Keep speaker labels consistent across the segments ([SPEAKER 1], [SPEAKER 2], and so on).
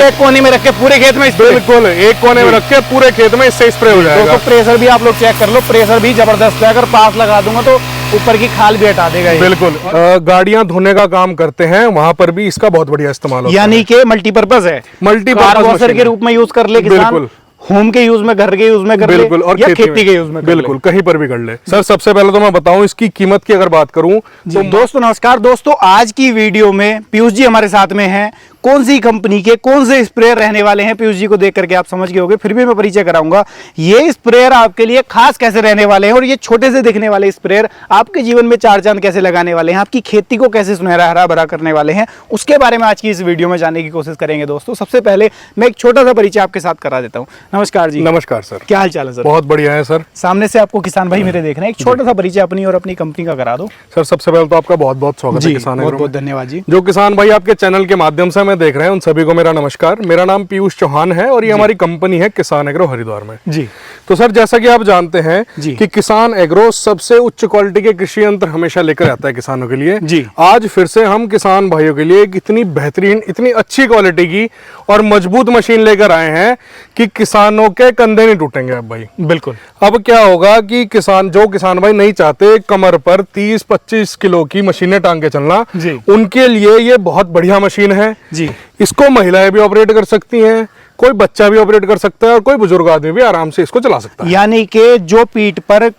[SPEAKER 1] एक कोने में रख के पूरे खेत में
[SPEAKER 2] बिल्कुल एक कोने में रख के पूरे खेत में इससे स्प्रे हो जाएगा।
[SPEAKER 1] तो प्रेशर भी आप लोग चेक कर लो, प्रेशर भी जबरदस्त है। अगर पास लगा दूंगा तो ऊपर की खाल भी हटा देगा।
[SPEAKER 2] बिल्कुल गाड़ियां धोने का काम करते हैं, वहां पर भी इसका बहुत बढ़िया इस्तेमाल होता है।
[SPEAKER 1] यानी कि मल्टीपर्पज है,
[SPEAKER 2] मल्टीपर्पज
[SPEAKER 1] के रूप में यूज कर ले किसान,
[SPEAKER 2] बिल्कुल
[SPEAKER 1] होम के यूज में, घर के यूज में कर ले,
[SPEAKER 2] बिल्कुल, और
[SPEAKER 1] या खेती के यूज में कर
[SPEAKER 2] बिल्कुल कहीं पर भी कर ले। सर सबसे पहले तो मैं बताऊं इसकी कीमत की अगर बात करूं
[SPEAKER 1] तो दोस्तों नमस्कार। दोस्तों आज की वीडियो में पीयूष जी हमारे साथ में हैं। कौन सी कंपनी के कौन से स्प्रेयर रहने वाले हैं पीयूष जी को देख करके आप समझ गए होंगे, फिर भी मैं परिचय कराऊंगा। ये स्प्रेयर आपके लिए खास कैसे रहने वाले हैं और ये छोटे से दिखने वाले स्प्रेयर आपके जीवन में चार चांद कैसे लगाने वाले हैं, आपकी खेती को कैसे सुनहरा हरा भरा करने वाले हैं, उसके बारे में आज की इस वीडियो में जानने की कोशिश करेंगे। दोस्तों सबसे पहले मैं एक छोटा सा परिचय आपके साथ करा देता हूँ। नमस्कार जी।
[SPEAKER 2] नमस्कार सर,
[SPEAKER 1] क्या हाल चाल है सर?
[SPEAKER 2] बहुत बढ़िया है सर।
[SPEAKER 1] सामने से आपको किसान भाई मेरे देख रहे हैं, एक छोटा सा परिचय अपनी और अपनी कंपनी का करा दो।
[SPEAKER 2] सर सबसे पहले तो आपका बहुत बहुत स्वागत है किसान
[SPEAKER 1] बहुत बहुत धन्यवाद जी।
[SPEAKER 2] जो किसान भाई आपके चैनल के माध्यम से हमें देख रहे हैं उन सभी को मेरा नमस्कार। मेरा नाम पीयूष चौहान है और ये हमारी कंपनी है किसान एग्रो हरिद्वार में
[SPEAKER 1] जी।
[SPEAKER 2] तो सर जैसा कि आप जानते हैं कि किसान एग्रो सबसे उच्च क्वालिटी के कृषि यंत्र हमेशा लेकर आता है किसानों के लिए
[SPEAKER 1] जी।
[SPEAKER 2] आज फिर से हम किसान भाइयों के लिए एक इतनी बेहतरीन, इतनी अच्छी क्वालिटी की और मजबूत मशीन लेकर आए हैं कि किसानों के कंधे नहीं टूटेंगे अब भाई।
[SPEAKER 1] बिल्कुल।
[SPEAKER 2] अब क्या होगा कि किसान भाई नहीं चाहते कमर पर 30-25 किलो की मशीनें टांग के चलना, उनके लिए ये बहुत बढ़िया मशीन है
[SPEAKER 1] जी।
[SPEAKER 2] इसको महिलाएं भी ऑपरेट कर सकती हैं, कोई बच्चा भी ऑपरेट कर सकता है और कोई बुजुर्ग आदमी भी आराम से इसको चला सकता है।
[SPEAKER 1] यानी कि जो पीठ पर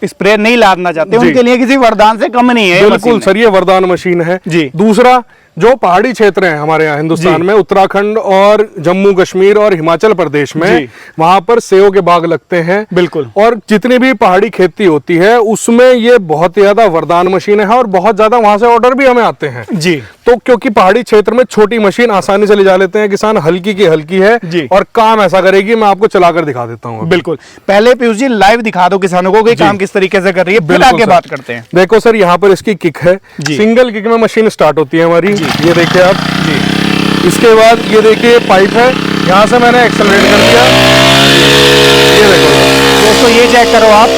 [SPEAKER 1] स्प्रे नहीं लादना चाहते उनके लिए किसी वरदान से कम नहीं है।
[SPEAKER 2] बिल्कुल सर, ये वरदान मशीन है जी। दूसरा, जो पहाड़ी क्षेत्र हैं हमारे यहाँ हिंदुस्तान में, उत्तराखंड और जम्मू कश्मीर और हिमाचल प्रदेश में, वहां पर सेव के बाग लगते हैं। बिल्कुल। और जितनी भी पहाड़ी खेती होती है उसमें ये बहुत ज्यादा वरदान मशीन है और बहुत ज्यादा वहां से ऑर्डर भी हमें आते हैं जी। तो क्योंकि पहाड़ी क्षेत्र में छोटी मशीन आसानी से ले जा लेते हैं किसान, हल्की की हल्की है जी। और काम ऐसा करेगी, मैं आपको चलाकर दिखा देता हूँ। बिल्कुल,
[SPEAKER 1] पहले पीयूष जी लाइव दिखा दो किसानों को कि काम किस तरीके से कर रही है, फिर आगे बात करते हैं।
[SPEAKER 2] देखो सर यहाँ पर इसकी किक है, सिंगल किक में मशीन स्टार्ट होती है हमारी। ये देखिए आप जी। इसके बाद ये देखिए पाइप है, यहाँ से मैंने एक्सेलरेट कर दिया। ये देखो
[SPEAKER 1] दोस्तों, ये चेक करो आप,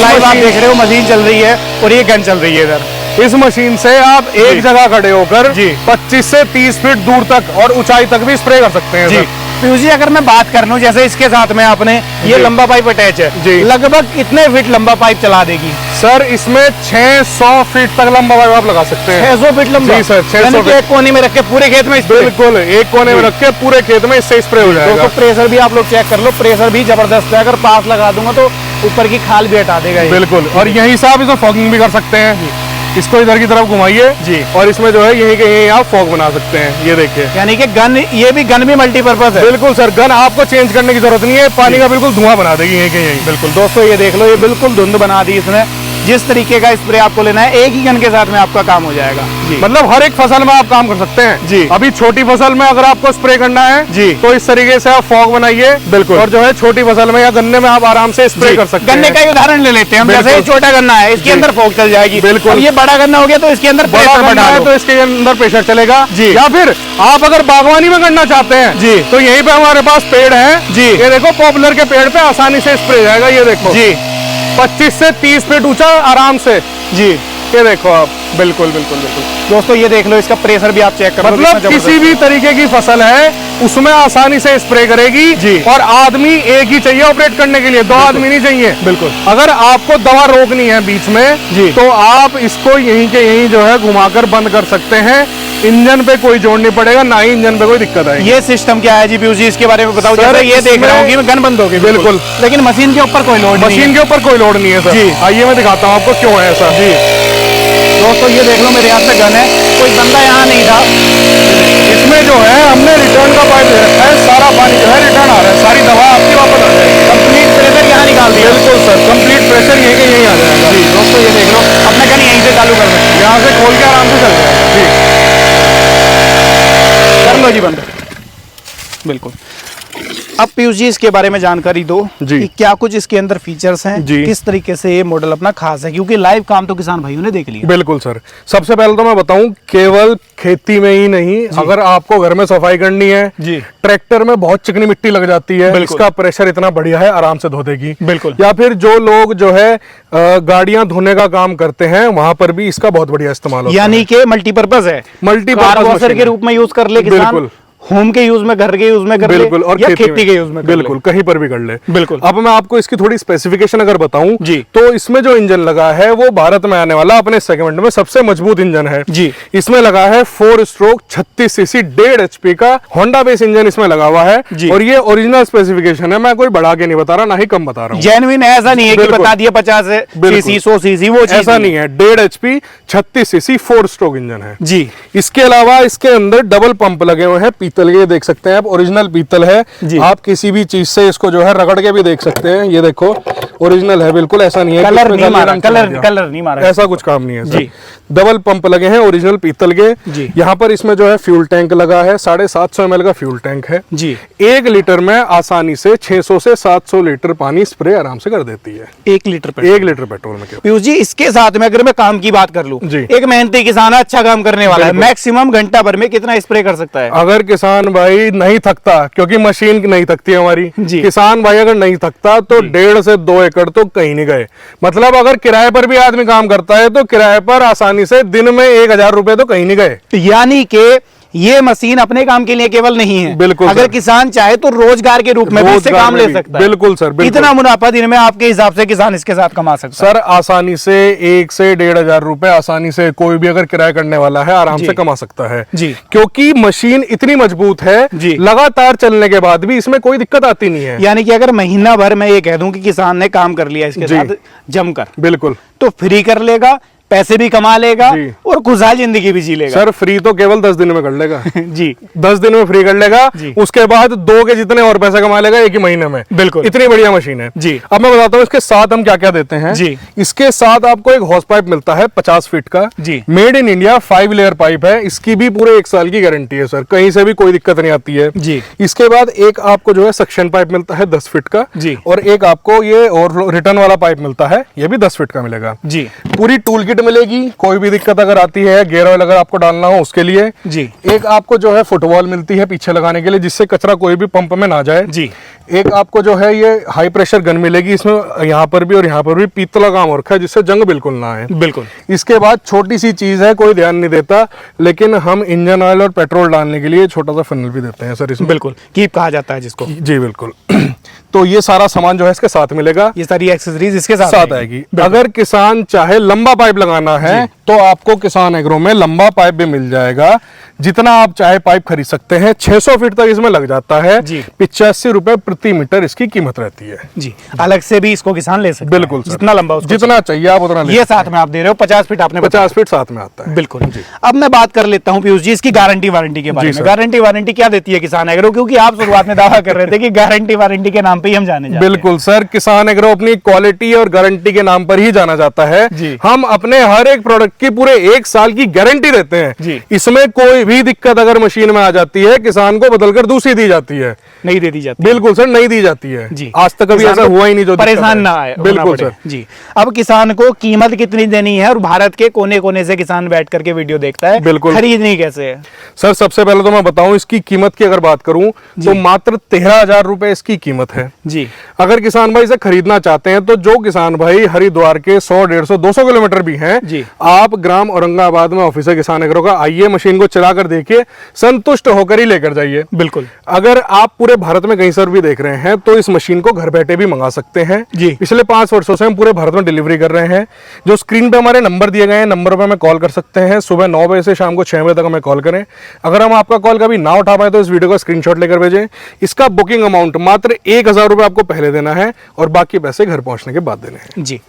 [SPEAKER 1] लाइव आप देख रहे हो मशीन चल रही है और ये गन चल रही है इधर।
[SPEAKER 2] इस मशीन से आप एक जगह खड़े होकर 25 से 30 फीट दूर तक और ऊंचाई तक भी स्प्रे कर सकते हैं जी।
[SPEAKER 1] पीयूष जी अगर मैं बात कर लूं, जैसे इसके साथ में आपने ये लंबा पाइप अटैच है जी, लगभग कितने फीट लंबा पाइप चला देगी?
[SPEAKER 2] सर इसमें 600 फीट तक लंबा पाइप आप लगा सकते हैं।
[SPEAKER 1] 600 फीट लंबा
[SPEAKER 2] जी सर, 600
[SPEAKER 1] फीट। एक कोने में रख के पूरे खेत में,
[SPEAKER 2] बिल्कुल एक कोने में रख के पूरे खेत में इससे स्प्रे हो जाएगा।
[SPEAKER 1] तो प्रेशर भी आप लोग चेक कर लो, प्रेशर भी जबरदस्त है। अगर पास लगा दूंगा तो ऊपर की खाल भी हटा देगा।
[SPEAKER 2] बिल्कुल। और यहीं से आप इसमें फॉगिंग भी कर सकते हैं। इसको इधर की तरफ घुमाइए जी और इसमें जो है यहीं के यहीं आप फॉग बना सकते हैं। ये देखिए,
[SPEAKER 1] यानी कि गन, ये भी गन भी मल्टीपर्पज है।
[SPEAKER 2] बिल्कुल सर, गन आपको चेंज करने की जरूरत नहीं है, पानी का बिल्कुल धुआं बना देगी यहीं के यहीं।
[SPEAKER 1] बिल्कुल। दोस्तों ये देख लो, ये बिल्कुल धुंध बना दी इसने। जिस तरीके का स्प्रे आपको लेना है, एक ही गन के साथ में आपका काम हो जाएगा जी।
[SPEAKER 2] मतलब हर एक फसल में आप काम कर सकते हैं जी। अभी छोटी फसल में अगर आपको स्प्रे करना है जी, तो इस तरीके से आप फॉग बनाइए। बिल्कुल। और जो है छोटी फसल में या गन्ने में आप आराम से स्प्रे कर सकते हैं।
[SPEAKER 1] गन्ने का ही उदाहरण ले लेते हैं हम, जैसे छोटा गन्ना है, इसके अंदर फॉग चल जाएगी।
[SPEAKER 2] बिल्कुल।
[SPEAKER 1] ये बड़ा गन्ना हो गया तो इसके अंदर
[SPEAKER 2] बड़ा गन्ना है तो इसके अंदर प्रेशर चलेगा जी। या फिर आप अगर बागवानी में करना चाहते हैं जी, तो यहीं पे हमारे पास पेड़ है जी। ये देखो पॉपुलर के पेड़ पे आसानी से स्प्रे जाएगा। ये देखो जी, 25 से 30 फीट ऊंचा आराम से जी। ये देखो आप, बिल्कुल बिल्कुल बिल्कुल।
[SPEAKER 1] दोस्तों ये देख लो, इसका प्रेशर भी आप चेक करो।
[SPEAKER 2] मतलब किसी भी तरीके की फसल है उसमें आसानी से स्प्रे करेगी जी। और आदमी एक ही चाहिए ऑपरेट करने के लिए, 2 आदमी नहीं चाहिए। बिल्कुल। अगर आपको दवा रोकनी है बीच में जी, तो आप इसको यहीं के यहीं जो है घुमाकर बंद कर सकते हैं। इंजन पे कोई जोड़ नहीं पड़ेगा, ना ही इंजन पे कोई दिक्कत आएगी।
[SPEAKER 1] ये सिस्टम क्या है जी पीयूष जी, इसके बारे में बताओ। ये देख रहा हूँ कि गन बंद होगी।
[SPEAKER 2] बिल्कुल।
[SPEAKER 1] लेकिन मशीन के ऊपर कोई लोड नहीं है।
[SPEAKER 2] मशीन के ऊपर कोई लोड नहीं है सर जी। आइए मैं दिखाता हूँ आपको क्यों है ऐसा जी।
[SPEAKER 1] दोस्तों ये देख लो, मेरे हाथ में गन है, कोई बंदा यहाँ नहीं था।
[SPEAKER 2] इसमें जो है हमने रिटर्न का पाइप दे रखा है, सारा पानी जो है रिटर्न आ रहा है, सारी दवा आपकी वापस आ जाएगी।
[SPEAKER 1] कंप्लीट प्रेशर यहाँ निकाल दिया।
[SPEAKER 2] बिल्कुल सर, कंप्लीट प्रेशर यहीं के यहीं आ जाएगा जी।
[SPEAKER 1] दोस्तों ये देख लो, अपना गन यहीं से चालू कर सकते हैं,
[SPEAKER 2] यहाँ से खोल के आराम से चल जाएगा जी।
[SPEAKER 1] कर लो जी बंद। बिल्कुल। अब पीयूष जी इसके बारे में जानकारी दो जी, कि क्या कुछ इसके अंदर फीचर्स हैं जी, किस तरीके से ये मॉडल अपना खास है, क्योंकि लाइव काम तो किसान भाइयों ने देख लिया।
[SPEAKER 2] बिल्कुल सर, सबसे पहले तो मैं बताऊं, केवल खेती में ही नहीं, अगर आपको घर में सफाई करनी है जी, ट्रैक्टर में बहुत चिकनी मिट्टी लग जाती है, इसका प्रेशर इतना बढ़िया है, आराम से धो देगी। बिल्कुल। या फिर जो लोग जो है गाड़ियां धोने का काम करते हैं, वहां पर भी इसका बहुत बढ़िया इस्तेमाल होता है।
[SPEAKER 1] यानी कि मल्टीपर्पज है,
[SPEAKER 2] मल्टीपर्पज
[SPEAKER 1] के रूप में यूज कर ले किसान, होम के यूज में, घर के यूज में कर ले,
[SPEAKER 2] बिल्कुल, और
[SPEAKER 1] या खेती के यूज में कर
[SPEAKER 2] बिल्कुल, कहीं पर भी कर ले।
[SPEAKER 1] बिल्कुल।
[SPEAKER 2] अब मैं आपको इसकी थोड़ी स्पेसिफिकेशन अगर बताऊं
[SPEAKER 1] जी,
[SPEAKER 2] तो इसमें जो इंजन लगा है वो भारत में आने वाला अपने सेगमेंट में सबसे मजबूत इंजन है
[SPEAKER 1] जी।
[SPEAKER 2] इसमें लगा है 4 स्ट्रोक 36 सीसी 1.5 HP का होंडा बेस इंजन इसमें लगा हुआ है
[SPEAKER 1] जी।
[SPEAKER 2] और ये ओरिजिनल स्पेसिफिकेशन है, मैं कोई बढ़ा के नहीं बता रहा, ना ही कम बता रहा हूँ।
[SPEAKER 1] जेन्युइन है, ऐसा नहीं है कि
[SPEAKER 2] बिल्कुल।
[SPEAKER 1] बता दिया 50 सीसी 100 सीसी, वो चीज
[SPEAKER 2] ऐसा नहीं है। 1.5 HP 36 सीसी 4 स्ट्रोक इंजन है
[SPEAKER 1] जी।
[SPEAKER 2] इसके अलावा इसके अंदर डबल पंप लगे हुए हैं पीतल के, देख सकते हैं आप, ओरिजिनल पीतल है
[SPEAKER 1] जी।
[SPEAKER 2] आप किसी भी चीज से इसको जो है रगड़ के भी देख सकते हैं, ये देखो ओरिजिनल है बिल्कुल, ऐसा नहीं है
[SPEAKER 1] कलर
[SPEAKER 2] कि
[SPEAKER 1] नहीं मारा,
[SPEAKER 2] रंग चला दिया।
[SPEAKER 1] कलर नहीं मारा,
[SPEAKER 2] ऐसा कुछ काम नहीं है सर।
[SPEAKER 1] जी।
[SPEAKER 2] डबल पंप लगे हैं ओरिजिनल पीतल के
[SPEAKER 1] जी।
[SPEAKER 2] यहाँ पर इसमें जो है फ्यूल टैंक लगा है, 750 ml का फ्यूल टैंक है
[SPEAKER 1] जी।
[SPEAKER 2] 1 लीटर में आसानी से 600 से 700 लीटर पानी स्प्रे आराम से कर देती है,
[SPEAKER 1] 1 लीटर पे।
[SPEAKER 2] 1 लीटर पेट्रोल में।
[SPEAKER 1] पीयूष जी, इसके साथ में अगर मैं काम की बात कर लूं,
[SPEAKER 2] जी।
[SPEAKER 1] एक मेहनती किसान अच्छा काम करने वाला है,
[SPEAKER 2] बिल्कुल।
[SPEAKER 1] मैक्सिमम घंटा भर में कितना स्प्रे कर सकता है?
[SPEAKER 2] अगर किसान भाई नहीं थकता, क्योंकि मशीन नहीं थकती हमारी,
[SPEAKER 1] जी।
[SPEAKER 2] किसान भाई अगर नहीं थकता तो 1.5 से 2 एकड़ तो कहीं नहीं गए। मतलब अगर किराए पर भी आदमी काम करता है तो किराए पर आसानी से दिन में 1000 रुपए तो कहीं नहीं गए।
[SPEAKER 1] यानी कि ये मशीन अपने काम के लिए केवल नहीं है,
[SPEAKER 2] बिल्कुल
[SPEAKER 1] अगर
[SPEAKER 2] सर।
[SPEAKER 1] किसान चाहे तो रोजगार के रूप में भी इससे
[SPEAKER 2] रोजगार
[SPEAKER 1] काम
[SPEAKER 2] में
[SPEAKER 1] ले
[SPEAKER 2] भी।
[SPEAKER 1] सकता है।
[SPEAKER 2] बिल्कुल सर, बिल्कुल।
[SPEAKER 1] इतना मुनाफा दिन में आपके हिसाब से किसान इसके साथ कमा सकता है?
[SPEAKER 2] सर आसानी से 1 से 1,500 रुपए आसानी से कोई भी अगर किराया करने वाला है आराम
[SPEAKER 1] जी।
[SPEAKER 2] से कमा सकता है
[SPEAKER 1] जी।
[SPEAKER 2] क्योंकि मशीन इतनी मजबूत है,
[SPEAKER 1] जी।
[SPEAKER 2] लगातार चलने के बाद भी इसमें कोई दिक्कत आती नहीं है।
[SPEAKER 1] यानी कि अगर महीना भर मैं ये कह दूं कि किसान ने काम कर लिया इसके
[SPEAKER 2] जी।
[SPEAKER 1] साथ जमकर,
[SPEAKER 2] बिल्कुल
[SPEAKER 1] तो फ्री कर लेगा, पैसे भी कमा लेगा
[SPEAKER 2] जी।
[SPEAKER 1] और खुशहाल जिंदगी भी जी लेगा।
[SPEAKER 2] सर फ्री तो केवल 10 दिन में कर लेगा
[SPEAKER 1] जी।
[SPEAKER 2] 10 दिन में फ्री कर लेगा,
[SPEAKER 1] जी।
[SPEAKER 2] उसके बाद 2 के जितने और पैसा कमा लेगा 1 ही महीने में।
[SPEAKER 1] बिल्कुल।
[SPEAKER 2] इतनी बढ़िया मशीन है
[SPEAKER 1] जी।
[SPEAKER 2] अब मैं बताता हूँ इसके साथ हम क्या क्या देते हैं।
[SPEAKER 1] जी।
[SPEAKER 2] इसके साथ आपको एक हॉस पाइप मिलता है 50 फीट का,
[SPEAKER 1] जी।
[SPEAKER 2] Made in India 5 layer pipe है, इसकी भी पूरे 1 साल की गारंटी है सर, कहीं से भी कोई दिक्कत नहीं आती है।
[SPEAKER 1] जी।
[SPEAKER 2] इसके बाद एक आपको जो है सक्शन पाइप मिलता है 10 फीट का,
[SPEAKER 1] जी।
[SPEAKER 2] और एक आपको ये और रिटर्न वाला पाइप मिलता है, ये भी 10 फीट का मिलेगा।
[SPEAKER 1] जी।
[SPEAKER 2] पूरी टूल किट मिलेगी, कोई भी दिक्कत अगर आती है, गेयर ऑयल अगर आपको डालना हो उसके लिए।
[SPEAKER 1] जी।
[SPEAKER 2] एक आपको जो है फुटबॉल मिलती है पीछे लगाने के लिए, जिससे कचरा कोई भी पंप में ना जाए।
[SPEAKER 1] जी।
[SPEAKER 2] एक आपको जो है ये हाई प्रेशर गन मिलेगी, इसमें यहाँ पर भी और यहाँ पर भी पीतल का काम हो रखा है, जिससे जंग बिल्कुल ना आए।
[SPEAKER 1] बिल्कुल।
[SPEAKER 2] इसके बाद छोटी सी चीज है, कोई ध्यान नहीं देता, लेकिन हम इंजन ऑयल और पेट्रोल डालने के लिए छोटा सा फनल भी देते हैं सर इसमें।
[SPEAKER 1] बिल्कुल, कीप कहा जाता है जिसको।
[SPEAKER 2] जी बिल्कुल। तो ये सारा सामान जो है इसके साथ मिलेगा,
[SPEAKER 1] ये सारी एक्सेसरीज इसके साथ
[SPEAKER 2] साथ आएगी। अगर किसान चाहे लंबा पाइप लगाना है तो आपको किसान एग्रो में लंबा पाइप भी मिल जाएगा, जितना आप चाहे पाइप खरीद सकते हैं। 600 फीट तक इसमें लग जाता है
[SPEAKER 1] जी।
[SPEAKER 2] 85 रुपए प्रति मीटर इसकी कीमत रहती है।
[SPEAKER 1] जी, अलग से भी इसको किसान ले सकते हैं।
[SPEAKER 2] बिल्कुल सर।
[SPEAKER 1] जितना लंबा उसको
[SPEAKER 2] जितना चाहिए आप उतना ले
[SPEAKER 1] ये
[SPEAKER 2] सकते
[SPEAKER 1] साथ में आप दे रहे हो 50 फीट आपने
[SPEAKER 2] हैं।
[SPEAKER 1] बताया।
[SPEAKER 2] 50 फीट साथ में आता है।
[SPEAKER 1] बिल्कुल। अब मैं बात कर लेता हूं पीयूष जी इसकी गारंटी वारंटी के बारे
[SPEAKER 2] जी
[SPEAKER 1] में।
[SPEAKER 2] सर।
[SPEAKER 1] गारंटी वारंटी क्या देती है किसान एग्रो, क्योंकि आप शुरुआत में दावा कर रहे थे कि गारंटी वारंटी के नाम पे ही हम जाने जाते हैं।
[SPEAKER 2] बिल्कुल सर, किसान एग्रो अपनी क्वालिटी और गारंटी के नाम पर ही जाना जाता है।
[SPEAKER 1] जी।
[SPEAKER 2] हम अपने हर एक प्रोडक्ट की पूरे 1 साल की गारंटी देते हैं।
[SPEAKER 1] जी।
[SPEAKER 2] इसमें कोई भी दिक्कत अगर मशीन में आ जाती है, किसान को बदलकर दूसरी दी जाती है।
[SPEAKER 1] नहीं दे दी जाती।
[SPEAKER 2] बिल्कुल सर, नहीं दी जाती है।
[SPEAKER 1] जी।
[SPEAKER 2] आज तक कभी
[SPEAKER 1] किसान
[SPEAKER 2] ऐसा
[SPEAKER 1] को
[SPEAKER 2] हुआ ही नहीं जो दिक्कत
[SPEAKER 1] परेशान
[SPEAKER 2] है।
[SPEAKER 1] ना आए, होना
[SPEAKER 2] बिल्कुल
[SPEAKER 1] पड़े।
[SPEAKER 2] सर।
[SPEAKER 1] जी। अब किसान को कीमत कितनी देनी है, और भारत के कोने कोने से किसान बैठ करके वीडियो देखता है,
[SPEAKER 2] बिल्कुल।
[SPEAKER 1] खरीदनी कैसे है?
[SPEAKER 2] सर सबसे पहले तो मैं बताऊं इसकी कीमत की अगर बात करूं तो मात्र 13,000 रुपए इसकी कीमत है।
[SPEAKER 1] जी।
[SPEAKER 2] अगर किसान भाई इसे खरीदना चाहते हैं तो जो किसान भाई हरिद्वार के 100, 150, 200 किलोमीटर भी हैं,
[SPEAKER 1] जी।
[SPEAKER 2] आप ग्राम औरंगाबाद में ऑफिस है किसान एग्रो का, आइए मशीन को चला कर देखिए, संतुष्ट होकर ही लेकर जाइए।
[SPEAKER 1] बिल्कुल।
[SPEAKER 2] अगर आप पूरे भारत में कहीं से भी देख रहे हैं तो इस मशीन को घर बैठे भी मंगा सकते हैं।
[SPEAKER 1] जी।
[SPEAKER 2] पिछले 5 वर्षों से हम पूरे भारत में डिलीवरी कर रहे हैं। जो स्क्रीन पे हमारे नंबर दिए गए हैं, नंबर पर हमें कॉल कर सकते हैं। सुबह 9 बजे से शाम को 6 बजे तक हमें कॉल करें। अगर हम आपका कॉल कभी ना उठा पाए तो इस वीडियो का स्क्रीनशॉट लेकर भेजें। इसका बुकिंग अमाउंट मात्र 1,000 रुपए आपको पहले देना है और बाकी पैसे घर पहुंचने के बाद देने हैं।
[SPEAKER 1] जी।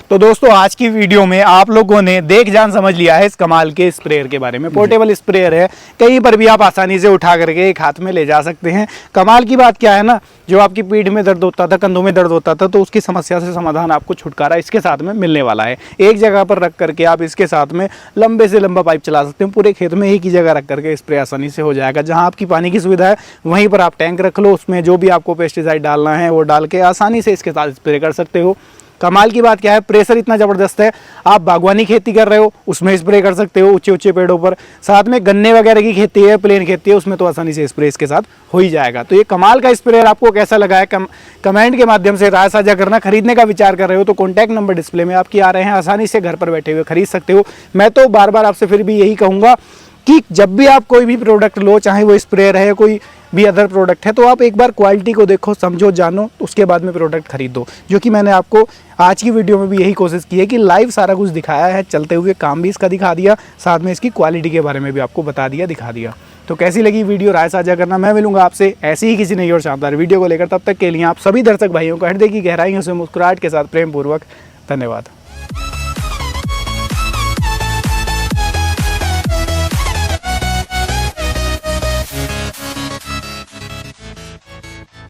[SPEAKER 1] तो दोस्तों आज की वीडियो में आप लोगों ने देख जान समझ लिया है इस कमाल के स्प्रेयर के बारे में। पोर्टेबल स्प्रेयर है, कहीं पर भी आप आसानी से उठा करके एक हाथ में ले जा सकते हैं। कमाल की बात क्या है ना, जो आपकी पीठ में दर्द होता था, कंधों में दर्द होता था, तो उसकी समस्या से समाधान आपको छुटकारा इसके साथ में मिलने वाला है। एक जगह पर रख करके आप इसके साथ में लंबे से लंबा पाइप चला सकते हैं। पूरे खेत में एक ही जगह रख करके स्प्रे आसानी से हो जाएगा। जहाँ आपकी पानी की सुविधा है वहीं पर आप टैंक रख लो, उसमें जो भी आपको पेस्टिसाइड डालना है वो डाल के आसानी से इसके साथ स्प्रे कर सकते हो। कमाल की बात क्या है, प्रेशर इतना ज़बरदस्त है, आप बागवानी खेती कर रहे हो उसमें स्प्रे कर सकते हो, ऊंचे ऊंचे पेड़ों पर। साथ में गन्ने वगैरह की खेती है, प्लेन खेती है, उसमें तो आसानी से स्प्रे इसके साथ हो ही जाएगा। तो ये कमाल का स्प्रेयर आपको कैसा लगा है कमेंट के माध्यम से राय साझा करना। खरीदने का विचार कर रहे हो तो कॉन्टैक्ट नंबर डिस्प्ले में आपकी आ रहे हैं, आसानी से घर पर बैठे हुए खरीद सकते हो। मैं तो बार बार आपसे फिर भी यही कहूँगा कि जब भी आप कोई भी प्रोडक्ट लो, चाहे वो स्प्रेयर है, कोई भी अदर प्रोडक्ट है, तो आप एक बार क्वालिटी को देखो, समझो, जानो, उसके बाद में प्रोडक्ट खरीदो। जो कि मैंने आपको आज की वीडियो में भी यही कोशिश की है कि लाइव सारा कुछ दिखाया है, चलते हुए काम भी इसका दिखा दिया, साथ में इसकी क्वालिटी के बारे में भी आपको बता दिया, दिखा दिया। तो कैसी लगी वीडियो, राय साझा करना। मैं मिलूंगा आपसे ऐसी ही किसी नई और शानदार वीडियो को लेकर। तब तक के लिए आप सभी दर्शक भाइयों को हृदय की गहराइयों से मुस्कुराहट के साथ प्रेम पूर्वक धन्यवाद।